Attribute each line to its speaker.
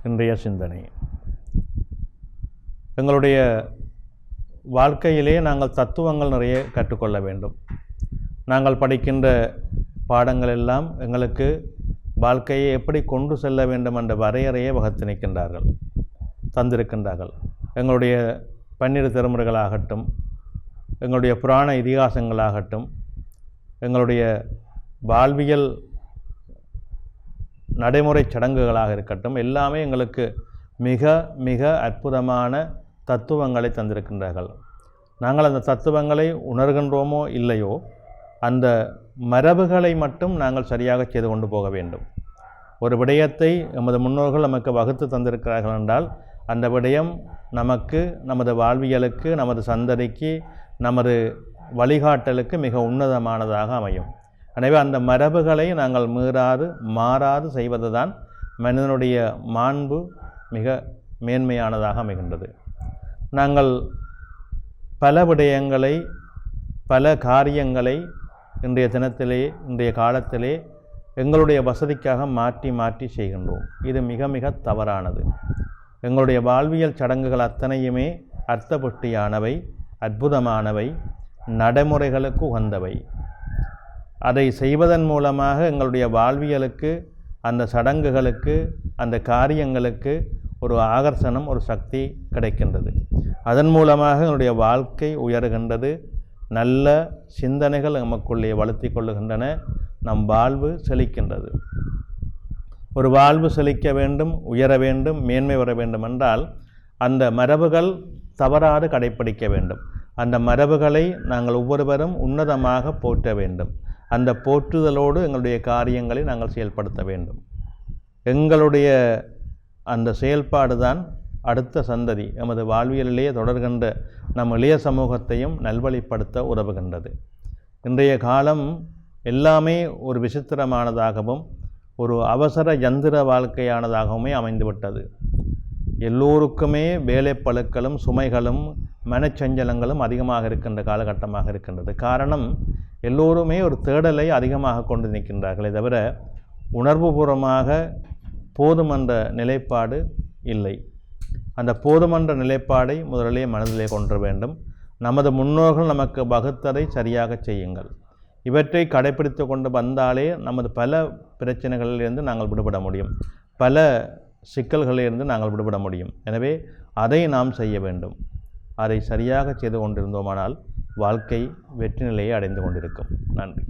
Speaker 1: இன்றைய சிந்தனை. எங்களுடைய வாழ்க்கையிலே நாங்கள் தத்துவங்கள் நிறைய கற்றுக்கொள்ள வேண்டும். நாங்கள் படிக்கின்ற பாடங்கள் எல்லாம் எங்களுக்கு வாழ்க்கையை எப்படி கொண்டு செல்ல வேண்டும் என்ற வரையறையை வகுத்து நிற்கின்றார்கள், தந்திருக்கின்றார்கள். எங்களுடைய பன்னிரு திருமுறைகளாகட்டும், எங்களுடைய புராண இதிகாசங்களாகட்டும், எங்களுடைய வாழ்வியல் நடைமுறை சடங்குகளாக இருக்கட்டும், எல்லாமே எங்களுக்கு மிக மிக அற்புதமான தத்துவங்களை தந்திருக்கின்றார்கள். நாங்கள் அந்த தத்துவங்களை உணர்கின்றோமோ இல்லையோ, அந்த மரபுகளை மட்டும் நாங்கள் சரியாக செய்து கொண்டு போக வேண்டும். ஒரு விடயத்தை நமது முன்னோர்கள் நமக்கு வகுத்து தந்திருக்கிறார்கள் என்றால், அந்த விடயம் நமக்கு, நமது வாழ்வியலுக்கு, நமது சந்ததிக்கு, நமது வழிகாட்டலுக்கு மிக உன்னதமானதாக அமையும். எனவே அந்த மரபுகளை நாங்கள் மாறாது செய்வது தான் மனிதனுடைய மாண்பு மிக மேன்மையானதாக அமைகின்றது. நாங்கள் பல விடயங்களை, பல காரியங்களை இன்றைய தினத்திலே, இன்றைய காலத்திலே எங்களுடைய வசதிக்காக மாற்றி செய்கின்றோம். இது மிக மிக தவறானது. எங்களுடைய வாழ்வியல் சடங்குகள் அத்தனையுமே அர்த்தபுஷ்டியானவை, அற்புதமானவை, நடைமுறைகளுக்கு உகந்தவை. அதை செய்வதன் மூலமாக எங்களுடைய வாழ்வியலுக்கு, அந்த சடங்குகளுக்கு, அந்த காரியங்களுக்கு ஒரு ஆகர்ஷணம், ஒரு சக்தி கிடைக்கின்றது. அதன் மூலமாக எங்களுடைய வாழ்க்கை உயர்கின்றது, நல்ல சிந்தனைகள் நமக்குள்ளே வளர்த்தி கொள்ளுகின்றன, நம் வாழ்வு செழிக்கின்றது. ஒரு வாழ்வு செழிக்க வேண்டும், உயர வேண்டும், மேன்மை வர வேண்டும் என்றால் அந்த மரபுகள் தவறாது கடைப்பிடிக்க வேண்டும். அந்த மரபுகளை நாங்கள் ஒவ்வொருவரும் உன்னதமாக போற்ற வேண்டும். அந்த போற்றுதலோடு எங்களுடைய காரியங்களை நாங்கள் செயல்படுத்த வேண்டும். எங்களுடைய அந்த செயல்பாடு தான் அடுத்த சந்ததி, எமது வாழ்வியலிலேயே தொடர்கின்ற நம் இளைய சமூகத்தையும் நல்வழிப்படுத்த உதவுகின்றது. இன்றைய காலம் எல்லாமே ஒரு விசித்திரமானதாகவும் ஒரு அவசர யந்திர வாழ்க்கையானதாகவுமே அமைந்துவிட்டது. எல்லோருக்குமே வேலைப்பளுக்களும் சுமைகளும் மனச்சஞ்சலங்களும் அதிகமாக இருக்கின்ற காலகட்டமாக இருக்கின்றது. காரணம், எல்லோருமே ஒரு தேடலை அதிகமாக கொண்டு நிற்கின்றார்களே தவிர உணர்வுபூர்வமாக போதுமன்ற நிலைப்பாடு இல்லை. அந்த போதுமன்ற நிலைப்பாடை முதலிலே மனதிலே கொண்டு வேண்டும். நமது முன்னோர்கள் நமக்கு வகுத்ததை சரியாக செய்யுங்கள். இவற்றை கடைப்பிடித்து கொண்டு வந்தாலே நமது பல பிரச்சனைகளிலிருந்து நாங்கள் விடுபட முடியும், பல சிக்கல்களிலிருந்து நாங்கள் விடுபட முடியும். எனவே அதை நாம் செய்ய வேண்டும். அதை சரியாக செய்து கொண்டிருந்தோமானால் வாழ்க்கை வெற்றி நிலையை அடைந்து கொண்டிருக்கும். நன்றி.